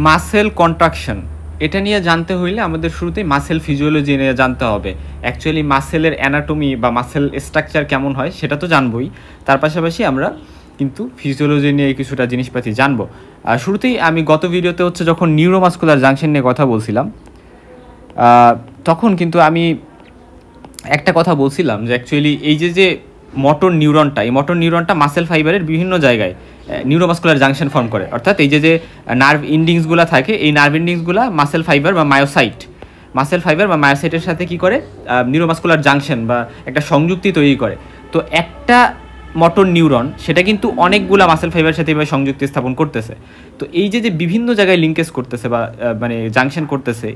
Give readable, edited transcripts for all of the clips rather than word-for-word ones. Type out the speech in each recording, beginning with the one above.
Muscle contraction, এটা নিয়ে জানতে হইলে আমাদের শুরুতেই মাসেল ফিজিওলজি নিয়ে জানতে হবে। অ্যাকচুয়ালি মাসেলের অ্যানাটমি বা মাসেল স্ট্রাকচার কেমন হয় সেটা তো জানবই, তার পাশাপাশি আমরা কিন্তু ফিজিওলজি নিয়ে কিছুটা জিনিসপাতি জানবো। শুরুতেই আমি গত ভিডিওতে হচ্ছে যখন নিউরোমাস্কুলার জাংশন নিয়ে কথা বলছিলাম, তখন কিন্তু আমি একটা কথা বলছিলাম যে অ্যাকচুয়ালি এই যে মোটর নিউরনটা, এই মোটর নিউরনটা মাসেল ফাইবারের বিভিন্ন জায়গায় নিউরোমাস্কুলার জাংশন ফর্ম করে। অর্থাৎ এই যে নার্ভ ইন্ডিংসগুলো থাকে, এই নার্ভ ইন্ডিংসগুলো মাসেল ফাইবার বা মায়োসাইটের সাথে কি করে, নিউরোমাস্কুলার জাংশন বা একটা সংযুক্তি তৈরি করে। তো একটা মোটর নিউরন সেটা কিন্তু অনেকগুলা মাসেল ফাইবারের সাথে এভাবে সংযুক্তি স্থাপন করতেছে। তো এই যে বিভিন্ন জায়গায় লিঙ্কেজ করতেছে বা মানে জাংশন করতেছে,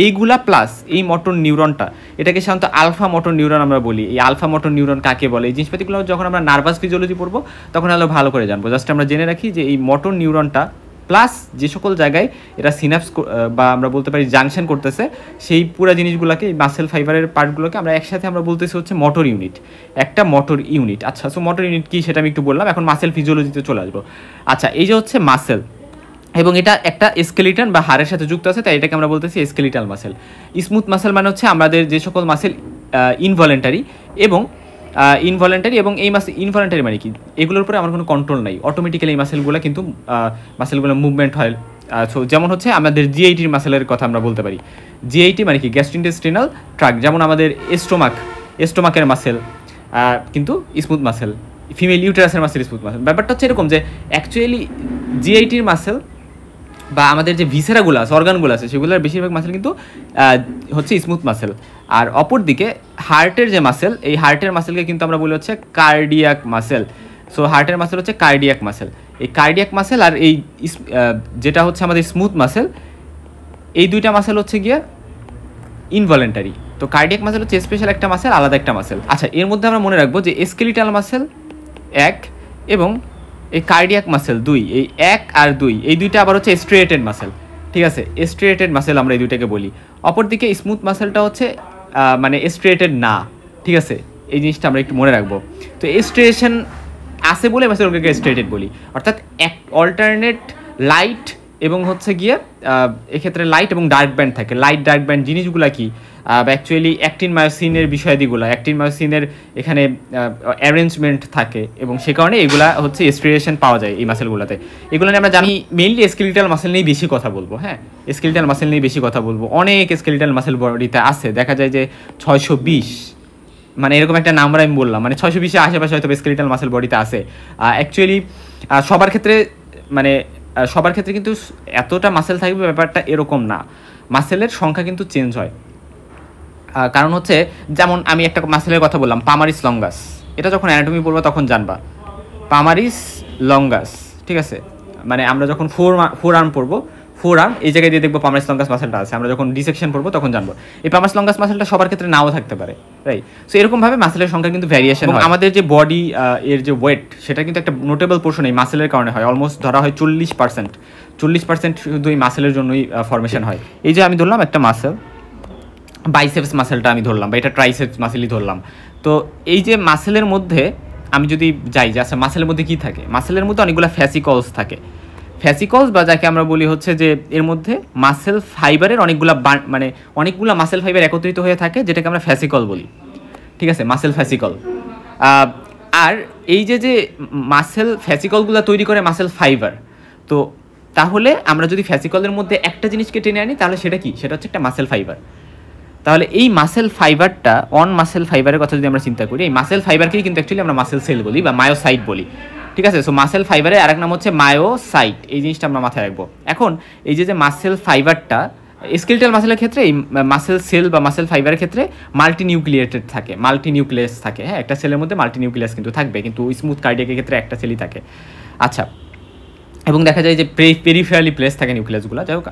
এইগুলা প্লাস এই মোটর নিউরনটা, এটাকে সাধারণত আলফা মোটর নিউরন আমরা বলি। এই আলফা মোটর নিউরন কাকে বলে, এই জিনিসপাতিগুলো যখন আমরা নার্ভাস ফিজিওলজি পড়বো তখন আরও ভালো করে জানবো। জাস্ট আমরা জেনে রাখি যে এই মোটর নিউরনটা প্লাস যে সকল জায়গায় এটা সিনাপস বা আমরা বলতে পারি জাংশন করতেছে, সেই পুরো জিনিসগুলোকে, মাসেল ফাইবারের পার্টগুলোকে আমরা একসাথে আমরা বলতেছি হচ্ছে মোটর ইউনিট, একটা মোটর ইউনিট। আচ্ছা, সো মোটর ইউনিট কি সেটা আমি একটু বললাম, এখন মাসেল ফিজিওলজিতে চলে আসবো। আচ্ছা, এই যে হচ্ছে মাসেল, এবং এটা একটা স্কেলিটন বা হাড়ের সাথে যুক্ত আছে, তাই এটাকে আমরা বলতেছি স্কেলিটাল মাসেল। স্মুথ মাসেল মানে হচ্ছে আমাদের যে সকল মাসেল ইনভলেন্টারি এবং এই ইনভলেন্টারি মানে কি, এগুলোর উপরে আমার কোনো কন্ট্রোল নাই, অটোমেটিক্যালি এই মাসেলগুলো মুভমেন্ট হয়। সো যেমন হচ্ছে আমাদের জিআইটির মাসেলের কথা আমরা বলতে পারি। জিআইটি মানে কি, গ্যাস্ট্রোইন্টেস্টিনাল ট্র্যাক্ট, যেমন আমাদের স্টোমাকের মাসেল কিন্তু স্মুথ মাসেল, ফিমেল ইউটেরাসের মাসেল স্মুথ মাসেল। ব্যাপারটা হচ্ছে এরকম যে অ্যাকচুয়ালি জিআইটির মাসেল বা আমাদের যে ভিসেরাগুলো আছে, অর্গানগুলো আছে, সেগুলোর বেশিরভাগ মাসেল কিন্তু হচ্ছে স্মুথ মাসেল। আর অপরদিকে হার্টের যে মাসেল, এই হার্টের মাসেলকে কিন্তু আমরা বলি হচ্ছে কার্ডিয়াক মাসেল। সো হার্টের মাসেল হচ্ছে কার্ডিয়াক মাসেল। এই কার্ডিয়াক মাসেল আর এই যেটা হচ্ছে আমাদের স্মুথ মাসেল, এই দুইটা মাসেল হচ্ছে গিয়ে ইনভলেন্টারি। তো কার্ডিয়াক মাসেল হচ্ছে স্পেশাল একটা মাসেল, আলাদা একটা মাসেল। আচ্ছা, এর মধ্যে আমরা মনে রাখবো যে স্কেলিটাল মাসেল 1 এবং এই কার্ডিয়াক মাসেল 2, এই 1 আর 2 এই দুইটা আবার হচ্ছে স্ট্রেটেড মাসেল। ঠিক আছে, স্ট্রেটেড মাসেল আমরা এই দুইটাকে বলি। অপরদিকে স্মুথ মাসেলটা হচ্ছে মানে স্ট্রেটেড না। ঠিক আছে, এই জিনিসটা আমরা একটু মনে রাখবো। তো স্ট্রেশন আছে বলে মাসেলগুলোকে স্ট্রেটেড বলি, অর্থাৎ এক অল্টারনেট লাইট এবং হচ্ছে গিয়ে এক্ষেত্রে লাইট এবং ডার্ক ব্যান্ড থাকে। লাইট ডার্ক ব্যান্ড জিনিসগুলো কি, অ্যাকচুয়ালি অ্যাক্টিন মায়োসিনের বিষয়াদিগুলো, অ্যাক্টিন মায়োসিনের এখানে অ্যারেঞ্জমেন্ট থাকে এবং সে কারণে এগুলা হচ্ছে স্ট্রেশন পাওয়া যায় এই মাসেলগুলোতে। এগুলো নিয়ে আমরা জানি মেইনলি স্কেলিটাল মাসেল নিয়ে বেশি কথা বলবো। হ্যাঁ, স্কেলিটাল মাসেল নিয়ে বেশি কথা বলবো। অনেক স্কেলিটাল মাসেল বডিতে আছে, দেখা যায় যে 620, মানে এরকম একটা নাম্বার আমি বললাম, মানে 620-এর আশেপাশে হয়তো স্কেলিটাল মাসেল বডিতে আছে। অ্যাকচুয়ালি সবার ক্ষেত্রে কিন্তু এতটা মাসেল থাকবে ব্যাপারটা এরকম না, মাসেলের সংখ্যা কিন্তু চেঞ্জ হয়। কারণ হচ্ছে যেমন আমি একটা মাসেলের কথা বললাম, পামারিস লঙ্গাস, এটা যখন অ্যানাটমি পড়বো তখন জানবা পামারিস লঙ্গাস। ঠিক আছে, মানে আমরা যখন ফোর আর্ম পড়বো, ফোর আর্ম এই জায়গায় দিয়ে দেখবো পামারিস লঙ্গাস মাসেলটা আছে, আমরা যখন ডিসেকশন পড়বো তখন জানবো এই পামারিস লঙ্গাস মাসেলটা সবার ক্ষেত্রে নাও থাকতে পারে, রাইট? সো এরকমভাবে মাসেলের সংখ্যা কিন্তু ভ্যারিয়েশন হয়। আমাদের যে বডি এর যে ওয়েট, সেটা কিন্তু একটা নোটেবল পোর্শন এই মাসেলের কারণে হয়। অলমোস্ট ধরা হয় 40% শুধু এই মাসেলের জন্যই ফর্মেশন হয়। এই যে আমি ধরলাম একটা মাসেল, বাইসেপস মাসেলটা আমি ধরলাম, বা এটা ট্রাইসেপস মাসেলই ধরলাম। তো এই যে মাসেলের মধ্যে আমি যদি যাই যে আচ্ছা মাসেলের মধ্যে কি থাকে, মাসেলের মধ্যে অনেকগুলো ফ্যাসিকলস থাকে। ফ্যাসিকলস বা যাকে আমরা বলি হচ্ছে যে এর মধ্যে মাসেল ফাইবারের অনেকগুলো মাসেল ফাইবার একত্রিত হয়ে থাকে, যেটাকে আমরা ফ্যাসিকল বলি। ঠিক আছে, মাসেল ফ্যাসিকল। আর এই যে মাসেল ফ্যাসিকলগুলো তৈরি করে মাসেল ফাইবার। তো তাহলে আমরা যদি ফ্যাসিকলের মধ্যে একটা জিনিসকে টেনে আনি, তাহলে সেটা কি, সেটা হচ্ছে একটা মাসেল ফাইবার। তাহলে এই মাসেল ফাইবারটা, মাসেল ফাইবারের কথা যদি আমরা চিন্তা করি, এই মাসেল ফাইবারকেই কিন্তু অ্যাকচুয়ালি আমরা মাসেল সেল বলি বা মায়োসাইট বলি। ঠিক আছে, সো মাসেল ফাইবারের আরেক নাম হচ্ছে মায়োসাইট, এই জিনিসটা আমরা মাথায় রাখবো। এখন এই যে মাসেল ফাইবারটা স্কেলিটাল মাসেলের ক্ষেত্রে, এই মাসেল সেল বা মাসেল ফাইবারের ক্ষেত্রে মাল্টিনিউক্লিয়েটেড থাকে, মাল্টিনিউক্লিয়াস থাকে। হ্যাঁ, একটা সেলের মধ্যে মাল্টিনিউক্লিয়াস কিন্তু থাকবে, কিন্তু স্মুথ কার্ডিয়াকের ক্ষেত্রে একটা সেলই থাকে। আচ্ছা, এবং দেখা যায় যে পেরিফেরালি প্লেস থাকে নিউক্লিয়াসগুলো। যাই হোক,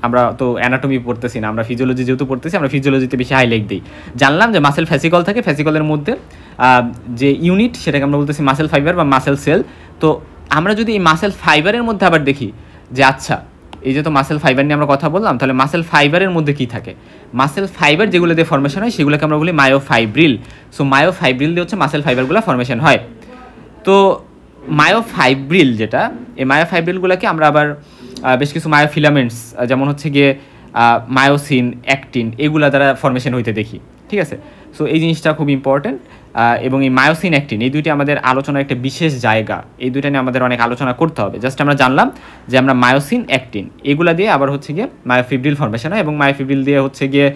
আমরা তো অ্যানাটমি পড়তেছি না, আমরা ফিজিওলজি যেহেতু পড়তেছি, আমরা ফিজিওলজিতে বেশি হাইলাইট দিই। জানলাম যে মাসেল ফ্যাসিকল থাকে, ফ্যাসিকলের মধ্যে যে ইউনিট সেটাকে আমরা বলতেছি মাসেল ফাইবার বা মাসেল সেল। তো আমরা যদি এই মাসেল ফাইবারের মধ্যে আবার দেখি যে আচ্ছা, এই যে তো মাসেল ফাইবার নিয়ে আমরা কথা বললাম, তাহলে মাসেল ফাইবারের মধ্যে কি থাকে, মাসেল ফাইবার যেগুলো দিয়ে ফর্মেশন হয় সেগুলোকে আমরা বলি মায়োফাইব্রিল। সো মায়োফাইব্রিল দিয়ে হচ্ছে মাসেল ফাইবারগুলো ফর্মেশন হয়। তো মায়োফাইব্রিল যেটা, এই মায়োফাইব্রিলগুলোকে আমরা আবার বেশ কিছু মায়োফিলামেন্টস যেমন হচ্ছে গিয়ে মায়োসিন, অ্যাক্টিন এগুলা দ্বারা ফর্মেশন হইতে দেখি, ঠিক আছে। সো এই জিনিসটা খুব ইম্পর্টেন্ট, এবং এই মায়োসিন অ্যাক্টিন এই দুইটি আমাদের আলোচনার একটা বিশেষ জায়গা, এই দুইটা নিয়ে আমাদের অনেক আলোচনা করতে হবে। জাস্ট আমরা জানলাম যে আমরা মায়োসিন, অ্যাক্টিন এগুলা দিয়ে আবার হচ্ছে গিয়ে মায়োফিব্রিল ফর্মেশন হয়, এবং মায়োফিব্রিল দিয়ে হচ্ছে গিয়ে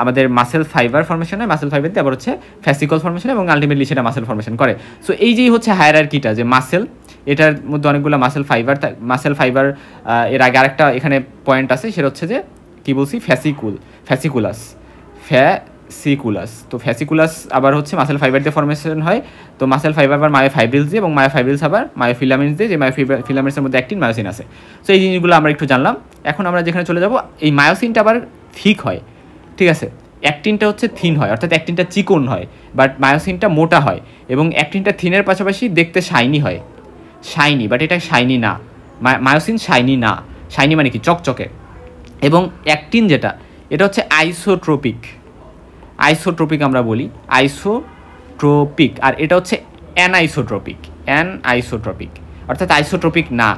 আমাদের মাসেল ফাইবার ফর্মেশন হয়, মাসেল ফাইবার দিয়ে আবার হচ্ছে ফ্যাসিকল ফর্মেশন, এবং আলটিমেটলি সেটা মাসেল ফর্মেশন করে। সো এই যেই হচ্ছে হায়ারার্কিটা, যে মাসেল, এটার মধ্যে অনেকগুলো মাসেল ফাইবার এর আগে আরেকটা এখানে পয়েন্ট আছে, সেটা হচ্ছে যে কী বলছি, ফ্যাসিকুলাস। তো ফ্যাসিকুলাস আবার হচ্ছে মাসেল ফাইবার দিয়ে ফর্মেশন হয়। তো মাসেল ফাইবার আবার মায়োফাইব্রিলস দিয়ে, এবং মায়োফাইব্রিলস আবার মায়োফিলামেন্টস দিয়ে, যে মায়োফিলামেন্টসের মধ্যে অ্যাক্টিন, মায়োসিন আছে। সো এই জিনিসগুলো আমরা একটু জানলাম। এখন আমরা যেখানে চলে যাব, এই মায়োসিনটা আবার থিক হয়, ঠিক আছে। অ্যাক্টিনটা হচ্ছে থিন হয়, অর্থাৎ অ্যাক্টিনটা চিকন হয়, বাট মায়োসিনটা মোটা হয়, এবং অ্যাক্টিনটা থিনের পাশাপাশি দেখতে শাইনি হয়, বাট এটা শাইনি না, মায়োসিন শাইনি না। শাইনি মানে কি, চকচকে। এবং অ্যাক্টিন যেটা, এটা হচ্ছে আইসোট্রপিক আমরা বলি আইসোট্রপিক, আর এটা হচ্ছে অ্যানাইসোট্রপিক, অর্থাৎ আইসোট্রপিক না।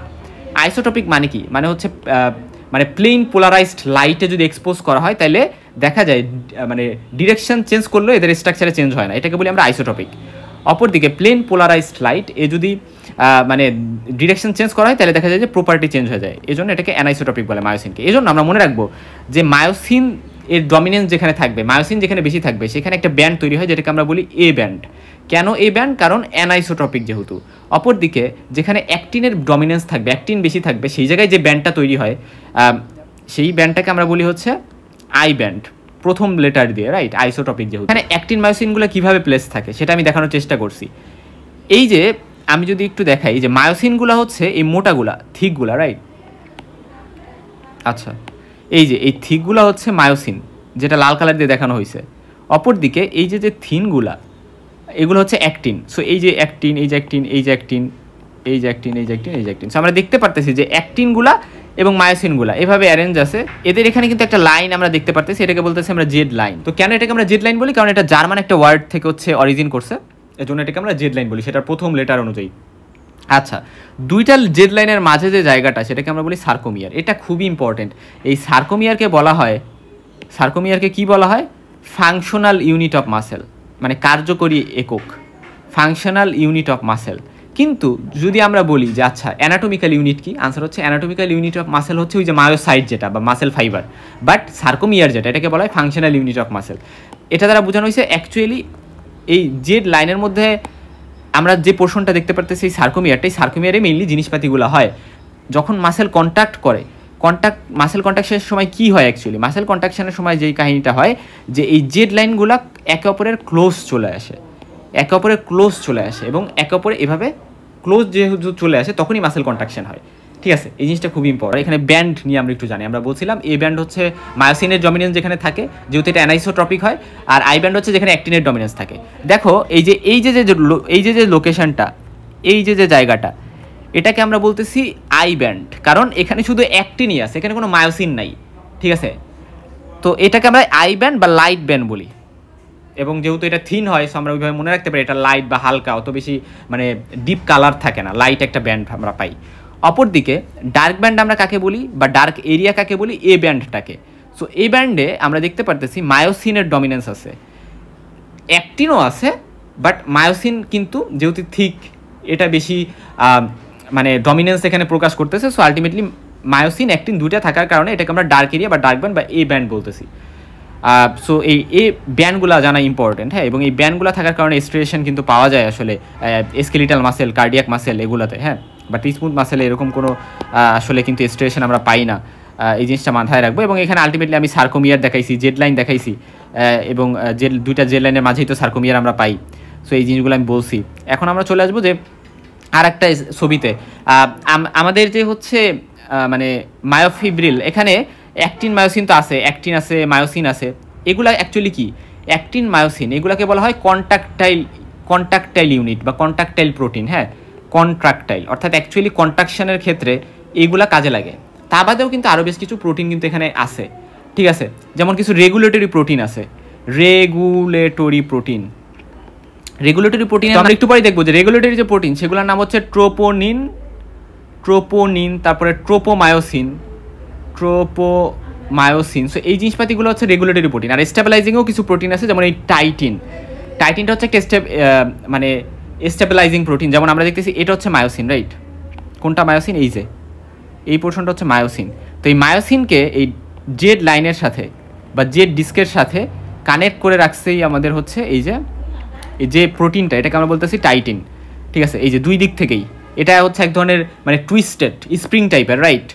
আইসোট্রপিক মানে কি, মানে হচ্ছে মানে প্লেন পোলারাইজড লাইটে যদি এক্সপোজ করা হয় তাহলে দেখা যায় মানে ডিরেকশন চেঞ্জ করলেও এদের স্ট্রাকচারে চেঞ্জ হয় না, এটাকে বলি আমরা আইসোট্রপিক। অপরদিকে প্লেন পোলারাইজড লাইট যদি মানে ডিরেকশন চেঞ্জ করা হয় তাহলে দেখা যায় যে প্রপার্টি চেঞ্জ হয়ে যায়, এই জন্য এটাকে অ্যানাইসোট্রপিক বলে মায়োসিনকে। এই জন্য আমরা মনে রাখবো যে মায়োসিন এর ডমিনেন্স যেখানে থাকবে, মায়োসিন যেখানে বেশি থাকবে, সেখানে একটা ব্যান্ড তৈরি হয় যেটাকে আমরা বলি এ ব্যান্ড। কেন এ ব্যান্ড? কারণ অ্যানাইসোট্রপিক যেহেতু। অপরদিকে যেখানে অ্যাক্টিনের ডমিনেন্স থাকবে, অ্যাক্টিন বেশি থাকবে, সেই জায়গায় যে ব্যান্ডটা তৈরি হয় সেই ব্যান্ডটাকে আমরা বলি হচ্ছে আই ব্যান্ড, প্রথম লেটার দিয়ে, রাইট, আইসোট্রপিক যেহেতু। এখানে অ্যাক্টিন মায়োসিনগুলো কীভাবে প্লেস থাকে সেটা আমি দেখানোর চেষ্টা করছি। এই যে আমি যদি একটু দেখাই, যে মায়োসিনগুলো হচ্ছে এই মোটাগুলা, থিকগুলা, রাইট। আচ্ছা, এই যে এই থিকগুলা হচ্ছে মায়োসিন, যেটা লাল কালার দিয়ে দেখানো হয়েছে। অপরদিকে এই যে থিনগুলা, এগুলো হচ্ছে অ্যাক্টিন। সো এই যে অ্যাক্টিন, এই যে অ্যাক্টিন, এই যে অ্যাক্টিন, এই যে অ্যাক্টিন, এই যে অ্যাক্টিন, এই যে অ্যাক্টিন। সো আমরা দেখতে পারতেছি যে অ্যাক্টিনগুলা এবং মায়োসিনগুলা এভাবে অ্যারেঞ্জ আছে। এদের এখানে কিন্তু একটা লাইন আমরা দেখতে পারতেছি, এটাকে বলতেছি আমরা জেড লাইন। তো কেন এটাকে আমরা জেড লাইন বলি? কারণ এটা জার্মান একটা ওয়ার্ড থেকে হচ্ছে অরিজিন করছে, এর জন্য এটাকে আমরা জেড লাইন বলি, সেটার প্রথম লেটার অনুযায়ী। আচ্ছা, দুইটা জেড লাইনের মাঝে যে জায়গাটা, সেটাকে আমরা বলি সার্কোমিয়ার। এটা খুবই ইম্পর্টেন্ট। এই সার্কোমিয়ারকে বলা হয়, সার্কোমিয়ারকে কি বলা হয়? ফাংশনাল ইউনিট অফ মাসেল, মানে কার্যকরী একক, ফাংশনাল ইউনিট অফ মাসেল। কিন্তু যদি আমরা বলি যে আচ্ছা অ্যানাটমিক্যাল ইউনিট কি, আনসার হচ্ছে অ্যানাটমিক্যাল ইউনিট অফ মাসেল হচ্ছে ওই যে মায়োসাইট যেটা বা মাসেল ফাইবার, বাট সার্কোমিয়ার যেটা, এটাকে বলা হয় ফাংশনাল ইউনিট অফ মাসেল। এটা দ্বারা বোঝানো হয়েছে অ্যাকচুয়ালি এই জেড লাইনের মধ্যে আমরা যে পোর্শনটা দেখতে পারতেছি সার্কোমিয়ারটাই, সার্কোমিয়ারে মেইনলি জিনিসপাতিগুলো হয়। যখন মাসেল কন্ট্যাক্ট করে, মাসেল কন্ট্রাকশনের সময় কি হয় অ্যাকচুয়ালি, মাসেল কন্ট্রাকশনের সময় যেই কাহিনীটা হয় যে এই জেড লাইনগুলো একে অপরের ক্লোজ চলে আসে, এবং একে অপরে এভাবে ক্লোজ যেহেতু চলে আসে তখনই মাসেল কন্ট্রাকশন হয়, ঠিক আছে। এই জিনিসটা খুবই ইম্পর্টেন্ট। এখানে ব্যান্ড নিয়ে আমরা একটু জানি, আমরা বলছিলাম এ ব্যান্ড হচ্ছে মায়োসিনের ডমিনেন্স যেখানে থাকে, যেহেতু এটা অ্যানাইসোট্রপিক হয়, আর আই ব্যান্ড হচ্ছে যেখানে অ্যাক্টিনের ডমিনেন্স থাকে। দেখো এই যে লোকেশনটা, এই যে জায়গাটা, এটাকে আমরা বলতেছি আই ব্যান্ড, কারণ এখানে শুধু অ্যাক্টিনই আছে, এখানে কোনো মায়োসিন নাই, ঠিক আছে। তো এটাকে আমরা আই ব্যান্ড বা লাইট ব্যান্ড বলি, এবং যেহেতু এটা থিন হয় সো আমরা ওইভাবে মনে রাখতে পারি এটা লাইট বা হালকা, অত বেশি মানে ডিপ কালার থাকে না, লাইট একটা ব্যান্ড আমরা পাই। অপরদিকে ডার্ক ব্যান্ড আমরা কাকে বলি, বা ডার্ক এরিয়া কাকে বলি? এ ব্যান্ডটাকে। সো এই ব্যান্ডে আমরা দেখতে পারতেছি মায়োসিনের ডমিনেন্স আছে, অ্যাক্টিনও আছে, বাট মায়োসিন কিন্তু যেহেতু থিক, এটা বেশি মানে ডমিনেন্স এখানে প্রকাশ করতেছে। সো আলটিমেটলি মায়োসিন অ্যাক্টিন দুইটা থাকার কারণে এটাকে আমরা ডার্ক এরিয়া বা ডার্ক ব্যান্ড বা এ ব্যান্ড বলতেছি। সো এই ব্যান্ডগুলো জানা ইম্পর্টেন্ট, হ্যাঁ। এবং এই ব্যান্ডগুলো থাকার কারণে স্ট্রেশন কিন্তু পাওয়া যায় আসলে স্কেলিটাল মাসেল, কার্ডিয়াক মাসেল এগুলোতে, হ্যাঁ। বাট স্মুথ মাসেলে এরকম কোনো আসলে কিন্তু স্ট্রেশন আমরা পাই না, এই জিনিসটা মাথায় রাখবো। এবং এখানে আলটিমেটলি আমি সার্কোমিয়ার দেখাইছি, জেড লাইন দেখাইছি, এবং দুইটা জেড লাইনের মাঝেই তো সার্কোমিয়ার আমরা পাই। সো এই জিনিসগুলো আমি বলছি। এখন আমরা চলে আসবো যে আর একটা ছবিতে, আমাদের যে হচ্ছে মানে মায়োফিব্রিল, এখানে অ্যাক্টিন মায়োসিন তো আছে, অ্যাক্টিন আছে, মায়োসিন আছে। এগুলা অ্যাকচুয়ালি কি? অ্যাক্টিন মায়োসিন এগুলাকে বলা হয় কন্ট্রাকটাইল ইউনিট বা কন্ট্রাকটাইল প্রোটিন, হ্যাঁ, কন্ট্রাকটাইল, অর্থাৎ অ্যাকচুয়ালি কন্ট্রাকশনের ক্ষেত্রে এইগুলা কাজে লাগে। তা বাদেও কিন্তু আরও বেশ কিছু প্রোটিন কিন্তু এখানে আছে, ঠিক আছে। যেমন কিছু রেগুলেটরি প্রোটিন আছে, রেগুলেটরি প্রোটিন আমরা একটু পরে দেখবো যে রেগুলেটরি যে প্রোটিন সেগুলোর নাম হচ্ছে ট্রোপোনিন, ট্রোপোনিন, তারপরে ট্রোপোমায়োসিন। সো এই জিনিসপাতিগুলো হচ্ছে রেগুলেটরি প্রোটিন। আর স্টেবিলাইজিংও কিছু প্রোটিন আছে, যেমন এই টাইটিনটা হচ্ছে একটা মানে স্টেবিলাইজিং প্রোটিন। যেমন আমরা দেখতেছি এটা হচ্ছে মায়োসিন, রাইট? কোনটা মায়োসিন? এই যে এই পোর্শনটা হচ্ছে মায়োসিন। তো এই মায়োসিনকে এই জেড লাইনের সাথে বা জেড ডিস্কের সাথে কানেক্ট করে রাখছেই আমাদের হচ্ছে এই যে প্রোটিনটা, এটাকে আমরা বলতেছি টাইটিন, ঠিক আছে? এই যে দুই দিক থেকেই এটা হচ্ছে এক ধরনের মানে টুইস্টেড স্প্রিং টাইপের, রাইট?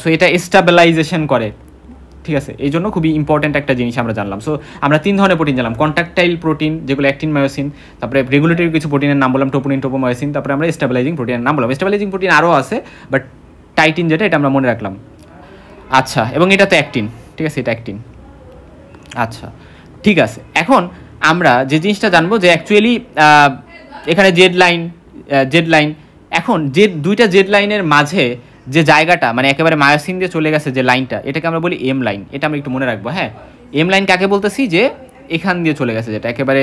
সো এটা স্টেবিলাইজেশন করে, ঠিক আছে? এই জন্য খুবই ইম্পর্ট্যান্ট একটা জিনিস আমরা জানলাম। সো আমরা 3 ধরনের প্রোটিন জানলাম: কন্ট্রাকটাইল প্রোটিন যেগুলো অ্যাক্টিন, মায়োসিন, তারপরে রেগুলেটরি কিছু প্রোটিনের নাম বললাম, ট্রোপোনিন, ট্রোপোমায়োসিন, তারপরে আমরা স্টেবিলাইজিং প্রোটিনের নাম বললাম। স্টেবিলাইজিং প্রোটিন আরও আছে, বাট টাইটিন যেটা এটা আমরা মনে রাখলাম। আচ্ছা, এবং এটা তো অ্যাক্টিন, ঠিক আছে? এটা অ্যাক্টিন। আচ্ছা, ঠিক আছে। এখন আমরা যে জিনিসটা জানবো যে অ্যাকচুয়ালি এখানে জেড লাইন, এখন যে দুইটা জেড লাইনের মাঝে যে জায়গাটা মানে একেবারে মায়োসিন দিয়ে চলে গেছে যে লাইনটা, এটাকে আমরা বলি এম লাইন। এটা আমরা একটু মনে রাখবো, হ্যাঁ? এম লাইন কাকে বলতেছি? যে এখান দিয়ে চলে গেছে, যেটা একেবারে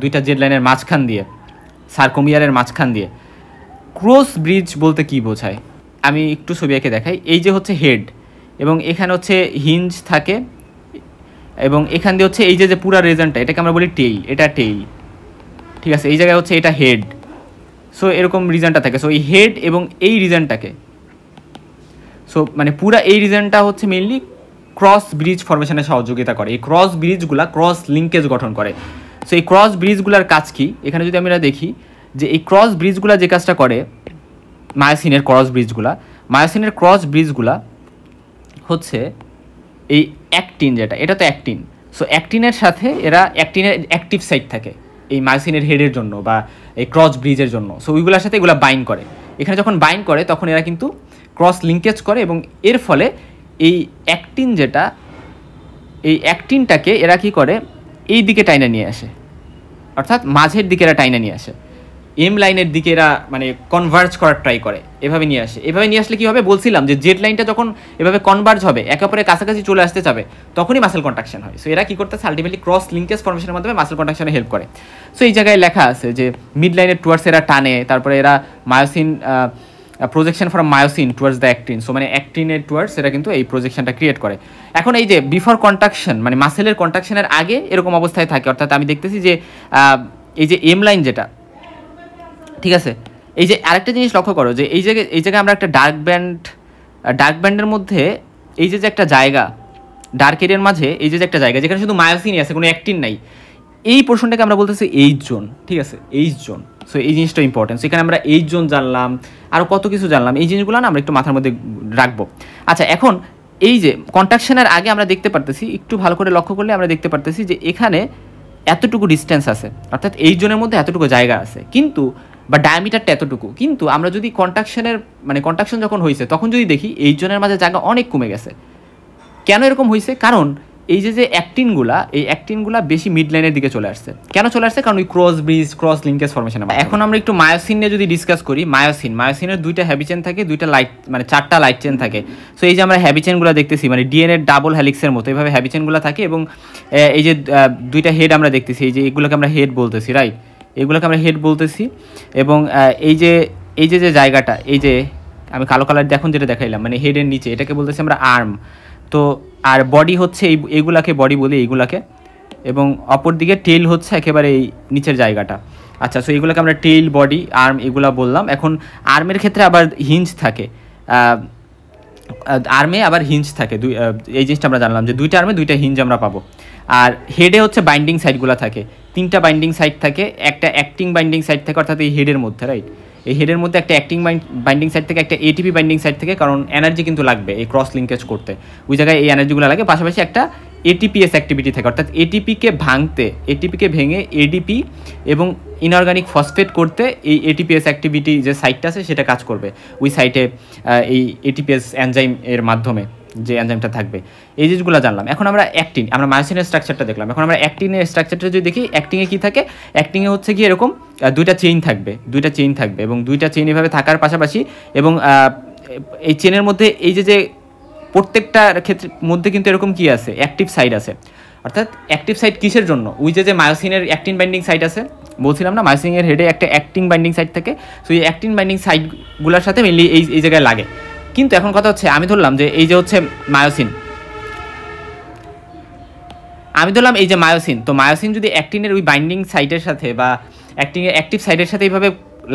দুইটা জেড লাইনের মাঝখান দিয়ে, সার্কোমিয়ারের মাঝখান দিয়ে। ক্রস ব্রিজ বলতে কি বোঝায় আমি একটু ছবি এঁকে দেখাই। এই যে হচ্ছে হেড, এবং এখানে হচ্ছে হিঞ্জ থাকে, এবং এখান দিয়ে হচ্ছে এই যে পুরা রিজনটা, এটাকে আমরা বলি টেইল। এটা টেইল, ঠিক আছে? এই জায়গায় হচ্ছে এটা হেড। সো এরকম রিজনটা থাকে। সো এই হেড এবং এই রিজনটাকে, সো মানে পুরা এই রিজনটা হচ্ছে মেইনলি ক্রস ব্রিজ ফরমেশনে সহযোগিতা করে। এই ক্রস ব্রিজগুলা ক্রস লিঙ্কেজ গঠন করে। সো এই ক্রস ব্রিজগুলার কাজ কি? এখানে যদি আমরা দেখি যে এই ক্রস ব্রিজগুলা যে কাজটা করে, মায়োসিনের ক্রস ব্রিজগুলা হচ্ছে এই অ্যাক্টিন, যেটা এটা তো অ্যাক্টিন। সো অ্যাক্টিনের সাথে অ্যাক্টিনের অ্যাক্টিভ সাইট থাকে এই মায়োসিনের হেডের জন্য বা এই ক্রস ব্রিজের জন্য। সো ওইগুলোর সাথে এগুলো বাইন্ড করে। এখানে যখন বাইন্ড করে তখন এরা কিন্তু ক্রস লিঙ্কেজ করে, এবং এর ফলে এই অ্যাক্টিনটাকে এরা কী করে, এই দিকে টাইনা নিয়ে আসে, অর্থাৎ মাঝের দিকে এরা টাইনা নিয়ে আসে, এম লাইনের দিকে এরা মানে কনভার্জ করার ট্রাই করে, এভাবে নিয়ে আসে। এভাবে নিয়ে আসলে কী হবে বলছিলাম যে জেড লাইনটা যখন এভাবে কনভার্জ হবে, একে অপরের কাছাকাছি চলে আসতে যাবে, তখনই মাসেল কন্ট্রাকশন হয়। সো এরা কী করতেছে, আলটিমেটলি ক্রস লিঙ্কেজ ফরমেশনের মাধ্যমে মাসেল কন্ট্রাকশনে হেল্প করে। সো এই জায়গায় লেখা আছে যে মিড লাইনের টুয়ার্ডস এরা টানে, তারপরে এরা myosin projection from myosin towards the actin. So মানে অ্যাক্টিনের টুয়ার্ডস এরা কিন্তু এই প্রজেকশনটা ক্রিয়েট করে। এখন এই যে বিফোর কন্ট্রাকশন মানে মাসেলের কন্ট্রাকশনের আগে এরকম অবস্থায় থাকে, অর্থাৎ আমি দেখতেছি যে এই যে এম লাইন যেটা, ঠিক আছে? এই যে আরেকটা জিনিস লক্ষ্য করো যে এই জায়গায় আমরা একটা ডার্ক ব্যান্ডের মধ্যে এই যে একটা জায়গা, ডার্ক এরিয়ার মাঝে এই যে একটা জায়গা যেখানে শুধু মায়োসিনই আছে, কোনো অ্যাক্টিন নাই, এই পোর্শনটাকে আমরা বলতেছি এইচ জোন, ঠিক আছে? H zone. সো এই জিনিসটা ইম্পর্টেন্ট। এখানে আমরা এইচ জোন জানলাম, আরও কত কিছু জানলাম। এই জিনিসগুলো না আমরা একটু মাথার মধ্যে রাখবো। আচ্ছা, এখন এই যে কন্ট্রাকশনের আগে আমরা দেখতে পারতেছি, একটু ভালো করে লক্ষ্য করলে আমরা দেখতে পারতেছি যে এখানে এতটুকু ডিস্টেন্স আছে, অর্থাৎ এইচ জোনের মধ্যে এতটুকু জায়গা আছে, কিন্তু বা ডায়ামিটারটা এতটুকু। কিন্তু আমরা যদি কন্ট্রাকশন যখন হয়েছে তখন যদি দেখি এই জনের মাঝে জায়গা অনেক কমে গেছে। কেন এরকম হয়েছে? কারণ এই যে অ্যাক্টিনগুলা বেশি মিড লাইনের দিকে চলে আসছে। কেন চলে আসছে? কারণ ওই ক্রস লিঙ্কেজ ফরমেশন। এখন আমরা একটু মায়োসিন নিয়ে যদি ডিসকাস করি, মায়োসিনের দুইটা হ্যাবি চেন থাকে, দুইটা লাইট মানে 4টা লাইট চেন থাকে। সো এই যে আমরা হ্যাবি চেনগুলো দেখতেছি মানে ডিএনএর ডাবল হ্যালিক্সের মতো, এইভাবে হ্যাবি চেনগুলো থাকে, এবং এই যে দুইটা হেড আমরা দেখতেছি, এই যে এগুলোকে আমরা হেড বলতেছি, রাইট? এগুলোকে আমরা হেড বলতেছি। এবং এই যে জায়গাটা, এই যে আমি কালো কালার এখন যেটা দেখাইলাম মানে হেডের নিচে, এটাকে বলতেছি আমরা আর্ম। তো আর বডি হচ্ছে এইগুলাকে বডি বলি, এইগুলাকে, এবং অপর দিকে টেইল হচ্ছে একেবারে এই নিচের জায়গাটা। আচ্ছা, সো এইগুলোকে আমরা টেইল, বডি, আর্ম এগুলা বললাম। এখন আর্মের ক্ষেত্রে আবার হিঞ্জ থাকে, আর্মে আবার হিঞ্জ থাকে, এই জিনিসটা আমরা জানলাম যে দুইটা আর্মে দুইটা হিঞ্জ আমরা পাবো। আর হেডে হচ্ছে বাইন্ডিং সাইডগুলো থাকে, 3টা বাইন্ডিং সাইড থাকে, একটা অ্যাক্টিং বাইন্ডিং সাইড থাকে, অর্থাৎ এই হেডের মধ্যে, রাইট? এই হেডের মধ্যে একটা অ্যাক্টিং বাইন্ডিং সাইড থেকে, একটা এটিপি বাইন্ডিং সাইড থেকে, কারণ এনার্জি কিন্তু লাগবে এই ক্রস লিঙ্কেজ করতে, ওই জায়গায় এই এনার্জিগুলো লাগে। পাশাপাশি একটা এটিপিএস অ্যাক্টিভিটি থাকে, অর্থাৎ এটিপিকে ভেঙে এডিপি এবং ইনঅর্গানিক ফসফেট করতে এই এটিপিএস অ্যাক্টিভিটি যে সাইটটা আছে সেটা কাজ করবে ওই সাইটে, এই এটিপিএস এনজাইম এর মাধ্যমে যে এনজাইমটা থাকবে। এই জিনিসগুলো জানলাম। এখন আমরা আমরা মায়োসিনের স্ট্রাকচারটা দেখলাম। এখন আমরা অ্যাক্টিনের স্ট্রাকচারটা যদি দেখি, অ্যাক্টিংয়ে কী থাকে? অ্যাক্টিংয়ে হচ্ছে কি এরকম দুইটা চেইন থাকবে, এবং দুইটা চেইন এভাবে থাকার পাশাপাশি, এবং এই চেনের মধ্যে এই যে প্রত্যেকটার ক্ষেত্রে মধ্যে কিন্তু এরকম কি আছে? অ্যাক্টিভ সাইট আছে। অর্থাৎ অ্যাক্টিভ সাইট কিসের জন্য? ওই যে মায়োসিনের অ্যাক্টিন বাইন্ডিং সাইট আছে, বলছিলাম না মায়োসিনের হেডে একটা অ্যাক্টিং বাইন্ডিং সাইট থাকে, সো এই অ্যাক্টিং বাইন্ডিং সাইটগুলোর সাথে মেনলি এই জায়গায় লাগে। কিন্তু এখন কথা হচ্ছে আমি ধরলাম যে এই যে হচ্ছে মায়োসিন, তো মায়োসিন যদি অ্যাক্টিনের ওই বাইন্ডিং সাইটের সাথে বা অ্যাক্টিংয়ের অ্যাক্টিভ সাইটের সাথে এইভাবে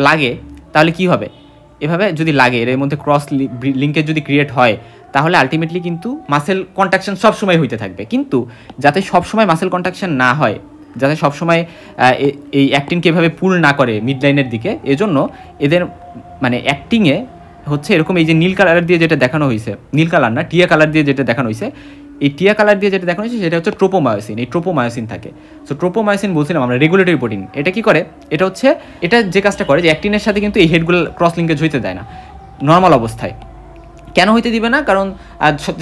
লাগে, তাহলে কি হবে? এভাবে যদি লাগে, এর মধ্যে ক্রস লিঙ্কেজ যদি ক্রিয়েট হয়, তাহলে আলটিমেটলি কিন্তু মাসেল কন্ট্রাকশন সবসময় হইতে থাকবে। কিন্তু যাতে সবসময় মাসেল কন্ট্রাকশন না হয়, যাতে সবসময় এই অ্যাক্টিনকে এভাবে পুল না করে মিড লাইনের দিকে, এজন্য এদের মানে অ্যাক্টিংয়ে হচ্ছে এরকম এই যে নীল কালার দিয়ে যেটা দেখানো হয়েছে, নীল কালার না টিয়া কালার দিয়ে যেটা দেখানো হয়েছে, এই টিয়া কালার দিয়ে যেটা দেখানো হয়েছে সেটা হচ্ছে ট্রোপোমায়োসিন। এই ট্রোপোমায়োসিন থাকে। সো ট্রোপোমায়োসিন বলছিলাম আমরা রেগুলেটরি প্রোটিন। এটা কি করে? এটা যে কাজটা করে যে অ্যাক্টিনের সাথে কিন্তু এই হেডগুলো ক্রস লিঙ্কেজ হইতে দেয় না নর্মাল অবস্থায়। কেন হইতে দিবে না? কারণ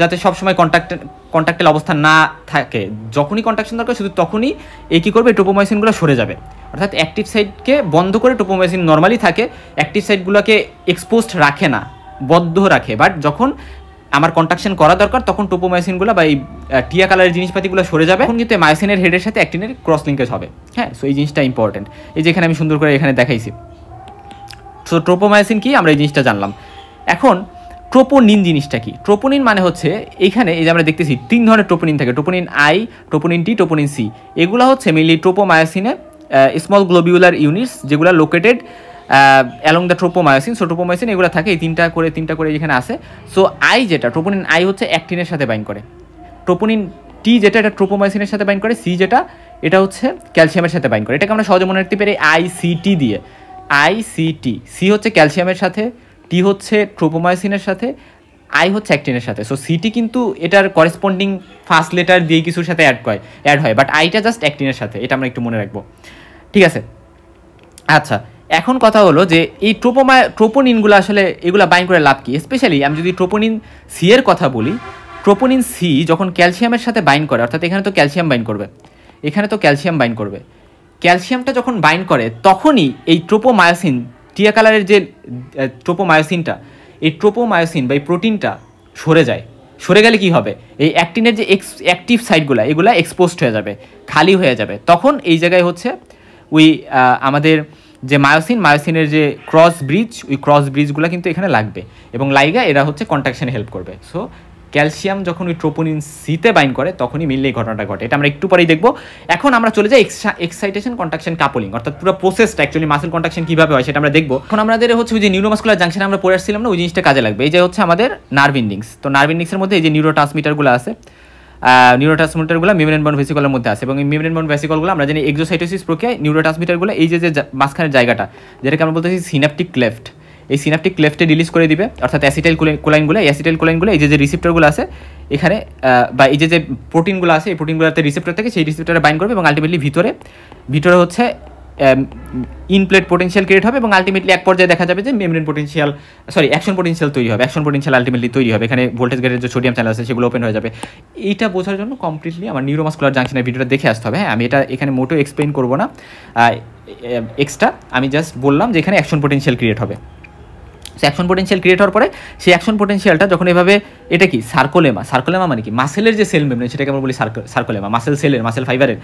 যাতে সবসময় কন্ট্যাক্টের অবস্থা না থাকে, যখনই কন্ট্রাকশন দরকার শুধু তখনই এই কী করবে, ট্রোপোমায়োসিনগুলো সরে যাবে। অর্থাৎ অ্যাক্টিভ সাইটকে বন্ধ করে ট্রোপোমায়োসিন নর্মালি থাকে, অ্যাক্টিভ সাইটগুলোকে এক্সপোজড রাখে না, বদ্ধ রাখে। বাট যখন আমার কন্ট্রাকশন করা দরকার তখন ট্রোপোমায়োসিনগুলো বা এই টিয়া কালারের জিনিসপাতিগুলো সরে যাবে, তখন কিন্তু মায়োসিনের হেডের সাথে অ্যাক্টিনের ক্রস লিঙ্কেজ হবে। হ্যাঁ, সো এই জিনিসটা ইম্পর্টেন্ট। এই যেখানে আমি সুন্দর করে এখানে দেখাইছি। সো ট্রোপোমায়োসিন কি, আমরা এই জিনিসটা জানলাম। এখন ট্রোপোনিন জিনিসটা কি? ট্রোপোনিন মানে হচ্ছে এইখানে এই যে আমরা দেখতেছি 3 ধরনের ট্রোপোনিন থাকে, troponin I, troponin T, troponin C. এগুলো হচ্ছে মেইনলি ট্রোপোমায়োসিনে স্মল গ্লোবিউলার ইউনিটস যেগুলো located along the tropomyosin. So tropomyosin এগুলো থাকে, এই তিনটা করে এখানে আছে। সো আই যেটা ট্রোপোনিন আই হচ্ছে অ্যাক্টিনের সাথে বাইন্ড করে, ট্রোপোনিন টি যেটা এটা ট্রোপোমায়োসিনের সাথে বাইন্ড করে, সি যেটা এটা হচ্ছে ক্যালসিয়ামের সাথে বাইন্ড করে। এটাকে আমরা সহজে মনে রাখতে পারি আইসিটি দিয়ে, আইসিটি। সি হচ্ছে ক্যালসিয়ামের সাথে, টি হচ্ছে ট্রোপোমায়োসিনের সাথে, আই হচ্ছে অ্যাক্টিনের সাথে। সো সিটি কিন্তু এটার করেসপন্ডিং ফার্স্ট লেটার দিয়ে কিছুর সাথে অ্যাড হয়, বাট আইটা জাস্ট অ্যাক্টিনের সাথে। এটা আমরা একটু মনে রাখবো, ঠিক আছে? আচ্ছা, এখন কথা হলো যে এই ট্রোপোনিনগুলো আসলে এগুলো বাইন্ড করে লাভ কি? স্পেশালি আমি যদি ট্রোপোনিন সি এর কথা বলি, ট্রোপোনিন সি যখন ক্যালসিয়ামের সাথে বাইন্ড করে, অর্থাৎ এখানে তো ক্যালসিয়াম বাইন্ড করবে, ক্যালসিয়ামটা যখন বাইন্ড করে তখনই এই ট্রোপোমায়োসিন, টিয়া কালারের যে ট্রোপোমায়োসিনটা, এই ট্রোপোমায়োসিন বা এই প্রোটিনটা সরে যায়। সরে গেলে কি হবে? এই অ্যাক্টিনের যে অ্যাক্টিভ সাইটগুলো এগুলো এক্সপোজড হয়ে যাবে, খালি হয়ে যাবে। তখন এই জায়গায় হচ্ছে ওই আমাদের যে মায়োসিনের যে ওই ক্রস ব্রিজগুলো কিন্তু এখানে লাগবে, এবং লাইগা এরা হচ্ছে কন্ট্রাকশনে হেল্প করবে। সো ক্যালসিয়াম যখন ওই ট্রোপোনিন সিতে বাইন্ড করে তখনই মিললে এই ঘটনাটা ঘটে। এটা আমরা একটু পরেই দেখবো। এখন আমরা চলে যাই এক্সাইটেশন কন্ট্রাকশন কাপলিং, অর্থাৎ পুরো প্রসেসটা অ্যাকচুয়ালি মাসেল কন্ট্রাকশন কীভাবে হয় সেটা আমরা দেখবো। এখন আমাদের হচ্ছে ওই যে নিউরোমাসকুলার জাংশন আমরা পড়ে আসছিলাম না, ওই জিনিসটা কাজে লাগবে। এই যে হচ্ছে আমাদের নার্ভ ইন্ডিংস। তো নার্ভ ইন্ডিংসের মধ্যে এই যে নিউরোট্রান্সমিটারগুলো আছে, নিউরোট্রান্সমিটারগুলো মেমব্রেন বন্ড ভেসিকলের মধ্যে আছে, এবং এই মেমব্রেন বন্ড ভেসিকলগুলো আমরা জানি এক্সোসাইটোসিস প্রক্রিয়ায় নিউরোট্রান্সমিটারগুলো এই যে মাঝখানের জায়গাটা যেটাকে আমরা বলতেছি সিনাপটিক ক্লেফট, এই সিনাপটিক ক্লেফটে রিলিজ করে দিবে। অর্থাৎ অ্যাসিটাইল কোলাইনগুলো এই যে রিসেপ্টরগুলো আছে এখানে, বা এই যে প্রোটিনগুলো আছে, এই প্রোটিনগুলোতে রিসেপ্টর থাকে, সেই রিসেপ্টরে বাইন্ড করবে এবং আলটিমেটলি ভিতরে হচ্ছে ইনপ্লেট পোটেনশিয়াল ক্রিয়েট হবে, এবং আলটিমেটলি এক পর্যায়ে দেখা যাবে যে অ্যাকশন পোটেনশিয়াল তৈরি হবে। অ্যাকশন পোটেনশিয়াল আলটিমেটলি তৈরি হবে, এখানে ভোল্টেজ গেটের যে সোডিয়াম চ্যানেল আছে সেগুলো ওপেন হয়ে যাবে। এইটা বোঝার জন্য কমপ্লিটলি আমার নিউরোমাসকুলার জাংশনের ভিডিওটা দেখে আসতে হবে। হ্যাঁ, আমি এটা এখানে মোটেও এক্সপ্লেইন করবো না এক্সট্রা, আমি জাস্ট বললাম যে এখানে অ্যাকশন পোটেনশিয়াল ক্রিয়েট হবে। সে অ্যাকশন পোটেনশিয়াল ক্রিয়েট হওয়ার পরে সেই অ্যাকশন পোটেনশিয়ালটা যখন এভাবে, এটা কি সার্কোলেমা মানে কি মাসেলের যে সেল মেমব্রেন সেটাকে আমরা বলি সার্কোলেমা, মাসেল ফাইবারের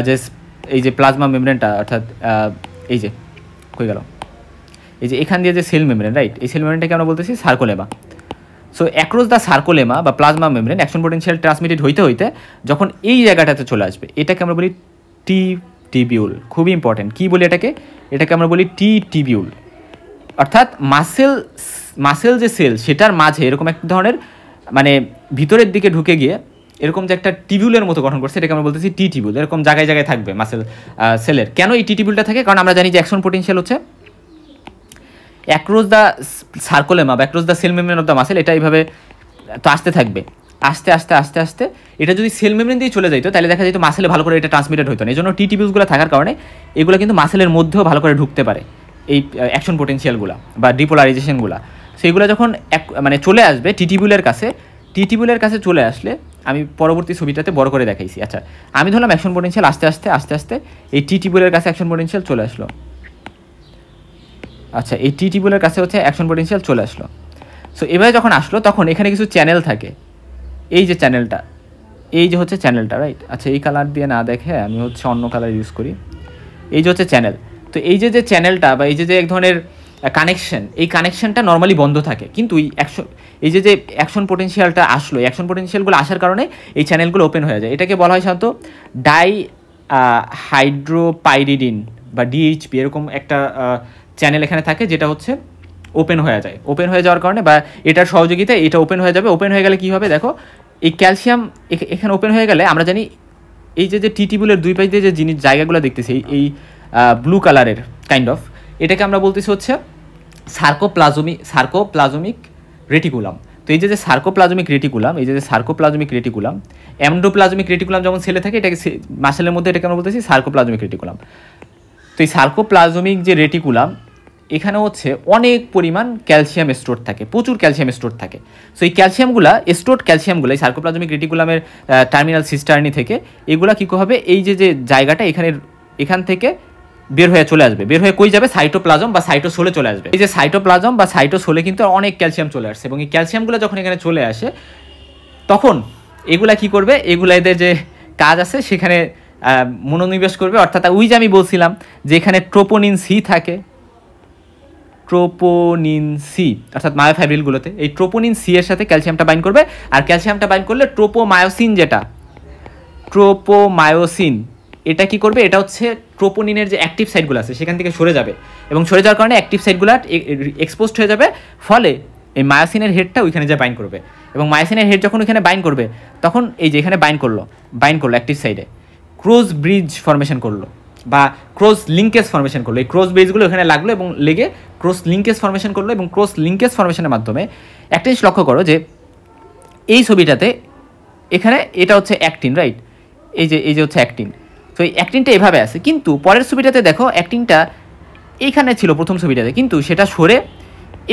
যে এই যে প্লাজমা মেমব্রেনটা, অর্থাৎ এই যে কই গেল, এই যে এখান দিয়ে যে সেল মেমব্রেন, রাইট, এই সেল মেমব্রেনটাকে আমরা বলতেছি sarcolemma. So across the sarcolemma বা plasma membrane action potential transmitted হইতে যখন এই জায়গাটাতে চলে আসবে, এটাকে আমরা বলি টিবিউল। খুবই ইম্পর্টেন্ট, কী বলি এটাকে আমরা বলি টিবিউল। অর্থাৎ মাসেল যে সেল সেটার মাঝে এরকম এক ধরনের মানে ভিতরের দিকে ঢুকে গিয়ে এরকম যে একটা টিবিউলের মতো গঠন করছে, এটাকে আমরা বলতেছি টিবিউল। এরকম জায়গায় থাকবে মাসেল সেলের। কেন এই টিবিউলটা থাকে? কারণ আমরা জানি যে অ্যাকশন পোটেনশিয়াল হচ্ছে অ্যাক্রস দ্য সার্কোলেমা বা across the cell membrane of the muscle, এটা এইভাবে তো আসতে থাকবে, আস্তে এটা যদি সেল মেমব্রেন দিয়ে চলে যাইতো তাহলে দেখা যেত মাসেলে ভালো করে এটা ট্রান্সমিটেড হতো না। এই জন্য টিবিউলসগুলো থাকার কারণে এগুলো কিন্তু মাসেলের মধ্যেও ভালো করে ঢুকতে পারে, এই অ্যাকশন পোটেনশিয়ালগুলো বা ডিপোলারাইজেশনগুলো। সেগুলো যখন মানে চলে আসবে টিবিউলের কাছে চলে আসলে, আমি পরবর্তী ছবিটাতে বড় করে দেখাইছি। আচ্ছা, আমি ধরলাম অ্যাকশন পোটেনশিয়াল আস্তে এই টিবিউলের কাছে অ্যাকশন পোটেনশিয়াল চলে আসলো। আচ্ছা, এই টিবিউলের কাছে হচ্ছে অ্যাকশন পোটেনশিয়াল চলে আসলো। সো এবারে যখন আসলো তখন এখানে কিছু চ্যানেল থাকে, এই যে চ্যানেলটা, রাইট। আচ্ছা, এই কালার দিয়ে না দেখে আমি হচ্ছে অন্য কালার ইউজ করি। এই যে হচ্ছে চ্যানেল। তো এই যে চ্যানেলটা বা এই যে এক ধরনের কানেকশন, এই কানেকশনটা নর্মালি বন্ধ থাকে, কিন্তু এই যে অ্যাকশন পোটেনশিয়ালটা আসলো, এই অ্যাকশন পোটেনশিয়ালগুলো আসার কারণে এই চ্যানেলগুলো ওপেন হয়ে যায়। এটাকে বলা হয় সাধারণত ডাই হাইড্রোপাইরিডিন বা ডিএইচপি, এরকম একটা চ্যানেল এখানে থাকে যেটা হচ্ছে ওপেন হয়ে যায়। ওপেন হয়ে যাওয়ার কারণে বা এটার সহযোগিতায় এটা ওপেন হয়ে যাবে। ওপেন হয়ে গেলে কী হবে দেখো, এই ক্যালসিয়াম এখানে ওপেন হয়ে গেলে আমরা জানি এই যে টিটিবুলের দুই পাশ দিয়ে যে জায়গাগুলো দেখতেছি এই ব্লু কালারের কাইন্ড অফ, এটাকে আমরা বলতেছি হচ্ছে সার্কোপ্লাজমিক রেটিকুলাম। তো এই যে সার্কোপ্লাজমিক রেটিকুলাম, এই যে সার্কোপ্লাজমিক রেটিকুলাম, এন্ডোপ্লাজমিক রেটিকুলাম যেমন সেলে থাকে, এটাকে মাসেলের মধ্যে এটাকে আমরা বলতেছি সার্কোপ্লাজমিক রেটিকুলাম। তো এই সার্কোপ্লাজমিক যে রেটিকুলাম, এখানে হচ্ছে অনেক পরিমাণ ক্যালসিয়াম স্টোর থাকে, প্রচুর ক্যালসিয়াম স্টোর থাকে। সো এই ক্যালসিয়ামগুলা, স্টোরড ক্যালসিয়ামগুলো এই সার্কোপ্লাজমিক রেটিকুলামের টার্মিনাল সিস্টার্নি থেকে এগুলা কী হবে, এই যে জায়গাটা এখান থেকে বের হয়ে চলে আসবে। বের হয়ে কই যাবে, সাইটোপ্লাজম বা সাইটোসোলে চলে আসবে। এই যে সাইটোপ্লাজম বা সাইটোসোলে কিন্তু অনেক ক্যালসিয়াম চলে আসছে, এবং এই ক্যালসিয়ামগুলো যখন এখানে চলে আসে তখন এগুলা কি করবে, এগুলা এদের যে কাজ আছে সেখানে মনোনিবেশ করবে। অর্থাৎ ওই যে আমি বলছিলাম যে এখানে ট্রোপোনিন সি থাকে, ট্রোপোনিন সি অর্থাৎ মায়োফাইব্রিলগুলোতে এই ট্রোপোনিন সি এর সাথে ক্যালসিয়ামটা বাইন্ড করবে। আর ক্যালসিয়ামটা বাইন্ড করলে ট্রোপোমায়োসিন, ট্রোপোমায়োসিন এটা কি করবে, এটা হচ্ছে ট্রোপোনিনের যে অ্যাক্টিভ সাইটগুলো আছে সেখান থেকে সরে যাবে, এবং সরে যাওয়ার কারণে অ্যাক্টিভ সাইটগুলো এক্সপোজড হয়ে যাবে। ফলে এই মায়োসিনের হেডটা ওইখানে যা বাইন্ড করবে, এবং মায়োসিনের হেড যখন ওইখানে বাইন্ড করবে তখন এই যে এখানে বাইন্ড করলো অ্যাক্টিভ সাইডে, ক্রস ব্রিজ ফর্মেশন করলো বা ক্রস লিঙ্কেজ ফর্মেশন করলো। এই ক্রস ব্রিজগুলো এখানে লাগলো এবং লেগে ক্রস লিঙ্কেজ ফর্মেশন করলো, এবং ক্রস লিঙ্কেজ ফর্মেশনের মাধ্যমে একটা জিনিস লক্ষ্য করো যে এই ছবিটাতে এখানে এটা হচ্ছে অ্যাক্টিন, রাইট? এই যে হচ্ছে অ্যাক্টিন। তো এই অ্যাক্টিনটা এভাবে আছে, কিন্তু পরের ছবিটাতে দেখো অ্যাক্টিনটা এইখানে ছিল প্রথম ছবিটাতে, কিন্তু সেটা সরে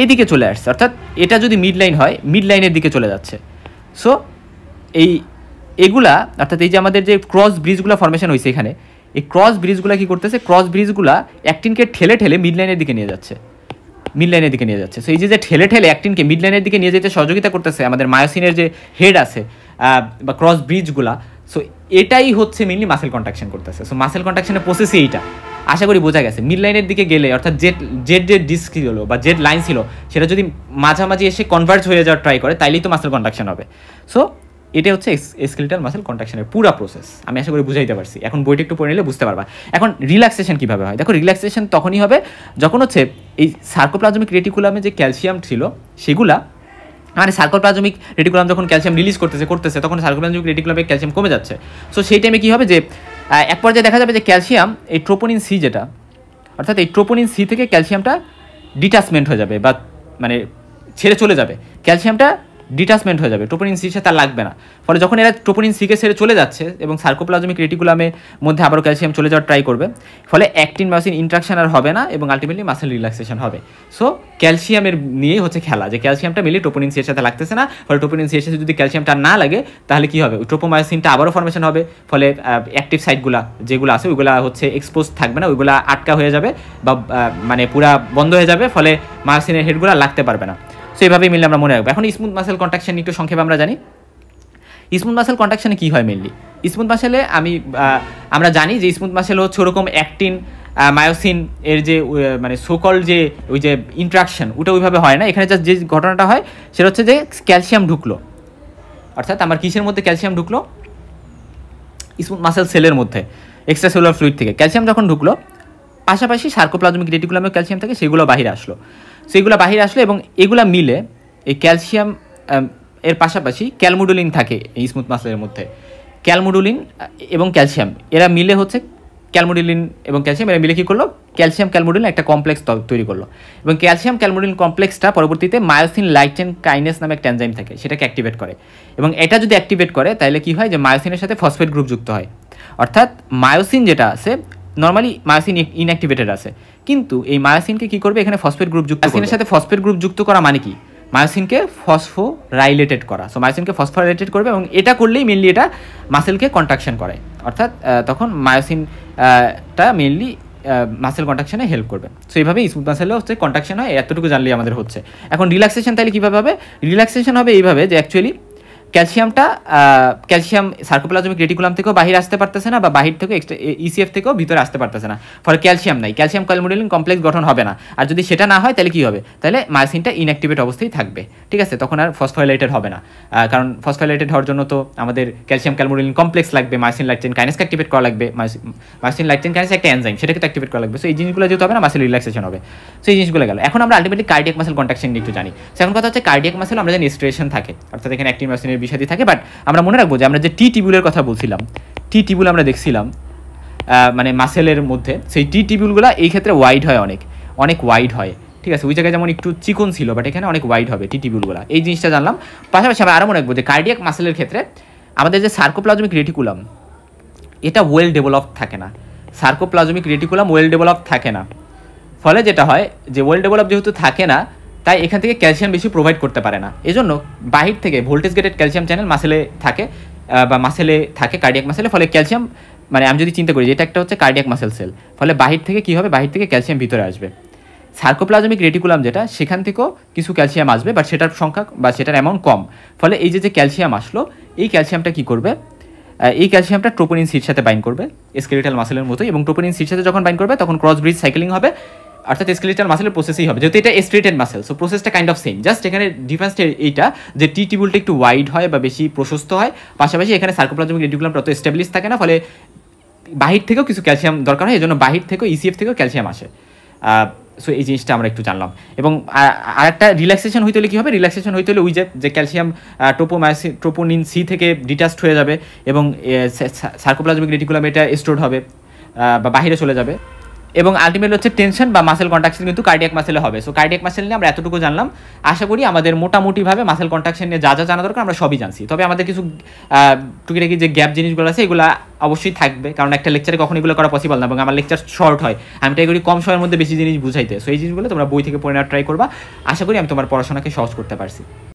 এদিকে চলে আসছে। অর্থাৎ এটা যদি মিড লাইন হয়, মিড লাইনের দিকে চলে যাচ্ছে। সো এগুলা অর্থাৎ এই যে আমাদের যে ক্রস ব্রিজগুলো ফর্মেশন হয়েছে এখানে, এই ক্রস ব্রিজগুলো কী করতেছে, ক্রস ব্রিজগুলো অ্যাক্টিনকে ঠেলে মিড লাইনের দিকে নিয়ে যাচ্ছে, সো এই যে ঠেলে অ্যাক্টিনকে মিড লাইনের দিকে নিয়ে যেতে সহযোগিতা করতেছে আমাদের মায়োসিনের যে হেড আছে বা ক্রস ব্রিজগুলা। সো এটাই হচ্ছে মেনলি মাসেল কন্ট্রাকশন করতেছে। সো মাসেল কন্ট্রাকশনের প্রসেসই এইটা, আশা করি বোঝা গেছে। মিড লাইনের দিকে গেলে অর্থাৎ জেড ডিস্ক ছিল বা জেড লাইন ছিল, সেটা যদি মাঝামাঝি এসে কনভার্জ হয়ে যাওয়ার ট্রাই করে, তাইলেই তো মাসেল কন্ট্রাকশন হবে। সো এটা হচ্ছে স্কেলেটাল মাসেল কন্ট্রাকশনের পুরো প্রসেস। আমি আশা করি বুঝাইতে পারছি। এখন বইটা একটু পড়ে নিলে বুঝতে পারবা। এখন রিল্যাক্সেশন কীভাবে হয় দেখো, রিল্যাক্সেশন তখনই হবে যখন হচ্ছে এই সার্কোপ্লাজমিক রেটিকুলামে যে ক্যালসিয়াম ছিল সেগুলা, মানে সার্কোপ্লাজমিক রেটিকুলাম যখন ক্যালসিয়াম রিলিজ করতেছে তখন সার্কোপ্লাজমিক রেটিকুলামে ক্যালসিয়াম কমে যাচ্ছে। সো সেই টাইমে কী হবে যে এক পর্যায়ে দেখা যাবে যে ক্যালসিয়াম এই ট্রোপোনিন সি যেটা, অর্থাৎ এই ট্রোপোনিন সি থেকে ক্যালসিয়ামটা ডিটাচমেন্ট হয়ে যাবে বা মানে ছেড়ে চলে যাবে, ক্যালসিয়ামটা ডিটাচমেন্ট হয়ে যাবে, ট্রোপোনিন সির সাথে আর লাগবে না। ফলে যখন এরা ট্রোপোনিন সিকে ছেড়ে চলে যাচ্ছে এবং সার্কোপ্লাজমিক রেটিকুলামের মধ্যে আবারও ক্যালসিয়াম চলে যাওয়ার ট্রাই করবে, ফলে অ্যাক্টিন মায়োসিন ইন্ট্রাকশন আর হবে না এবং আলটিমেটলি মাসেল রিল্যাক্সেশন হবে। সো ক্যালসিয়ামের নিয়েই হচ্ছে খেলা, যে ক্যালসিয়ামটা মিলে ট্রোপোনিন সির সাথে লাগতেছে না, ফলে ট্রোপোনিন সির সাথে যদি ক্যালসিয়ামটা না লাগে তাহলে কী হবে, ট্রোপোমায়োসিনটা আবারও ফর্মেশন হবে। ফলে অ্যাক্টিভ সাইটগুলো যেগুলো আছে ওইগুলো হচ্ছে এক্সপোজ থাকবে না, ওইগুলো আটকা হয়ে যাবে বা মানে পুরা বন্ধ হয়ে যাবে, ফলে মায়োসিনের হেডগুলো লাগতে পারবে না। সো এইভাবেই মিললে আমরা মনে রাখবো। এখন স্মুথ মাসেল কন্ট্রাকশন একটু সংক্ষেপে আমরা জানি। স্মুথ মাসেল কন্ট্রাকশনে কী হয় মেনলি, স্মুথ মাসেলে আমরা জানি যে স্মুথ মাসেল হচ্ছে ওরকম অ্যাক্টিন মায়োসিন এর যে মানে সোকল যে ওই যে ইন্ট্রাকশন ওটা ওইভাবে হয় না। এখানে যে ঘটনাটা হয় সেটা হচ্ছে যে ক্যালসিয়াম ঢুকলো, অর্থাৎ আমার কিসের মধ্যে ক্যালসিয়াম ঢুকলো, স্মুথ মাসেল সেলের মধ্যে এক্সট্রা সেলুলার ফ্লুইড থেকে ক্যালসিয়াম যখন ঢুকলো, পাশাপাশি সার্কোপ্লাজমিক রেটিকুলামে ক্যালসিয়াম থাকে, সেগুলো বাহিরে আসলো। সেগুলো বাহিরে আসলো এবং এগুলা মিলে এই ক্যালসিয়াম এর পাশাপাশি ক্যালমুডুলিন থাকে এই স্মুথ মাসলের মধ্যে। ক্যালমুডুলিন এবং ক্যালসিয়াম এরা মিলে হচ্ছে ক্যালমুডুলিন এবং ক্যালসিয়াম এরা মিলে কী করলো, ক্যালসিয়াম ক্যালমুডুলিন একটা কমপ্লেক্স তৈরি করলো, এবং ক্যালসিয়াম ক্যালমুডুলিন কমপ্লেক্সটা পরবর্তীতে মায়োসিন লাইট চেইন কাইনেস নামে একটা এনজাইম থাকে, সেটাকে অ্যাক্টিভেট করে। এবং এটা যদি অ্যাক্টিভেট করে তাহলে কী হয়, যে মায়োসিনের সাথে ফসফেট গ্রুপ যুক্ত হয়। অর্থাৎ মায়োসিন যেটা আছে, নর্মালি মায়োসিন ইনঅ্যাক্টিভেটেড আছে, কিন্তু এই মায়োসিনকে কী করবে, এখানে ফসফেট গ্রুপ যুক্ত, মায়োসিনের সাথে ফসফেট গ্রুপ যুক্ত করা মানে কি, মায়োসিনকে ফসফোরাইলেটেড করা। সো মায়োসিনকে ফসফোরাইলেটেড করবে এবং এটা করলেই মেনলি এটা মাসেলকে কন্ট্রাকশন করে, অর্থাৎ তখন মায়োসিনটা মেনলি মাসেল কন্ট্রাকশনে হেল্প করবে। সো এইভাবেই স্মুথ মাসেলে হচ্ছে কন্ট্রাকশন হয়, এতটুকু জানলেই আমাদের হচ্ছে। এখন রিল্যাক্সেশন তাহলে কীভাবে হবে, রিল্যাক্সেশন হবে এইভাবে যে অ্যাকচুয়ালি ক্যালসিয়াম সার্কোপ্লাজমিক রেটিকুলাম থেকেও বাহির আসতে পারতেছে না, বা বাহির থেকে এক্সট্রা ইসিএফ থেকেও ভিতরে আসতে পারতেছে না, ফলে ক্যালসিয়াম নাই, ক্যালসিয়াম ক্যালমোডুলিন কমপ্লেক্স গঠন হবে না। আর যদি সেটা না হয় তাহলে কি হবে, তাহলে মায়োসিনটা ইনঅ্যাক্টিভেট অবস্থায় থাকবে, ঠিক আছে, তখন আর ফসফোরাইলেটেড হবে না, কারণ ফসফোরাইলেটেড হওয়ার জন্য তো আমাদের ক্যালসিয়াম ক্যালমোডুলিন কমপ্লেক্স লাগবে, মায়োসিন লাইট চেইন কাইনেসকে অ্যাক্টিভেট করা লাগবে, মায়োসিন লাইট চেইন কাইনেস একটা এনজাইম, সেটাকে তো অ্যাক্টিভেট করা লাগবে। সো এই জিনিসগুলো যেহেতু হবে না, মাসেল রিল্যাক্সেশন হবে। সো এই জিনিসগুলো গেল। এখন আমরা আলটিমেটলি কার্ডিয়াক মাসেল কন্ট্রাকশন নিয়ে একটু জানি। এখন কথা হচ্ছে কার্ডিয়াক মাসেল আমরা জানি স্ট্রেশন থাকে, অর্থাৎ এখানে অ্যাক্টিভ মায়োসিনের বিষাদি থাকে, বাট আমরা মনে রাখবো যে আমরা যে টি টিবিউলের কথা বলছিলাম, টি টিবিউল আমরা দেখছিলাম মানে মাসেলের মধ্যে, সেই টি টিবিউলগুলো এই ক্ষেত্রে ওয়াইড হয়, অনেক অনেক ওয়াইড হয়, ঠিক আছে। ওই জায়গায় যেমন একটু চিকন ছিল, বাট এখানে অনেক ওয়াইড হবে টি টিবিউলগুলো, এই জিনিসটা জানলাম। পাশাপাশি আমরা আরও মনে রাখবো যে কার্ডিয়াক মাসেলের ক্ষেত্রে আমাদের যে সার্কোপ্লাজমিক রেটিকুলাম, এটা ওয়েল ডেভেলপড থাকে না, সার্কোপ্লাজমিক রেটিকুলাম ওয়েল ডেভেলপড থাকে না, ফলে যেটা হয় যে ওয়েল ডেভেলপ যেহেতু থাকে না, তাই এখান থেকে ক্যালসিয়াম বেশি প্রোভাইড করতে পারে না। এজন্য বাহির থেকে ভোল্টেজ গেটেড ক্যালসিয়াম চ্যানেল মাসেলে থাকে, বা মাসেলে থাকে কার্ডিয়াক মাসেলে, ফলে ক্যালসিয়াম মানে আমি যদি চিন্তা করি যে এটা একটা হচ্ছে কার্ডিয়াক মাসেল সেল, ফলে বাহির থেকে কী হবে, বাহির থেকে ক্যালসিয়াম ভিতরে আসবে। সার্কোপ্লাজমিক রেটিকুলাম যেটা, সেখান থেকেও কিছু ক্যালসিয়াম আসবে, বাট সেটার সংখ্যা বা সেটার অ্যামাউন্ট কম, ফলে এই যে ক্যালসিয়াম আসলো, এই ক্যালসিয়ামটা কী করবে, এই ক্যালসিয়ামটা ট্রোপোনিন সির সাথে বাইন্ড করবে স্কেলিটাল মাসেলের মতোই, এবং ট্রোপোনিন সির সাথে যখন বাইন্ড করবে তখন ক্রস ব্রিজ সাইক্লিং হবে, অর্থাৎ স্কেলিটাল মাসেলের প্রসেসই হবে, যেহেতু এটা স্ট্রেটেড মাসেল, সো প্রসেসটা কাইন্ড অফ সেম, জাস্ট এখানে ডিফারেন্সটা এইটা যে টি টিবিউলটা একটু ওয়াইড হয় বা বেশি প্রশস্ত হয়, পাশাপাশি এখানে সার্কোপ্লাজমিক রেটিকুলামটা অত এস্টাবলিশ থাকে না, ফলে বাহির থেকেও কিছু ক্যালসিয়াম দরকার হয়, এই জন্য বাহির থেকেও ইসিএফ থেকেও ক্যালসিয়াম আসে। সো এই জিনিসটা আমরা একটু জানলাম। এবং আরেকটা রিল্যাক্সেশন হইতে হলে কী হবে, রিল্যাক্সেশন হইতে হলে ওই যে ক্যালসিয়াম ট্রোপোনিন সি থেকে ডিটাচড হয়ে যাবে, এবং সার্কোপ্লাজমিক রেটিকুলাম এটা স্টোরড হবে বা বাহিরে চলে যাবে, এবং আলটিমেটলি হচ্ছে টেনশন বা মাসেল কন্ট্রাকশন কিন্তু কার্ডিয়াক মাসেলে হবে। সো কার্ডিয়াক মাসেল নিয়ে আমরা এতটুকু জানলাম। আশা করি আমাদের মোটামুটিভাবে মাসেল কন্ট্রাকশন নিয়ে যা যা জানা দরকার আমরা সবই জানছি। তবে আমাদের কিছু টুকিটাকি যে গ্যাপ জিনিসগুলো আছে এগুলো অবশ্যই থাকবে, কারণ একটা লেকচারে কখন এগুলো করা পসিবল না, এবং আমার লেকচার শর্ট হয়, আমি ট্রাই করি কম সময়ের মধ্যে বেশি জিনিস বুঝাইতে। সো এই জিনিসগুলো তোমরা বই থেকে পড়ে নেওয়ার ট্রাই করবা। আশা করি আমি তোমার পড়াশোনাকে সহজ করতে পারছি।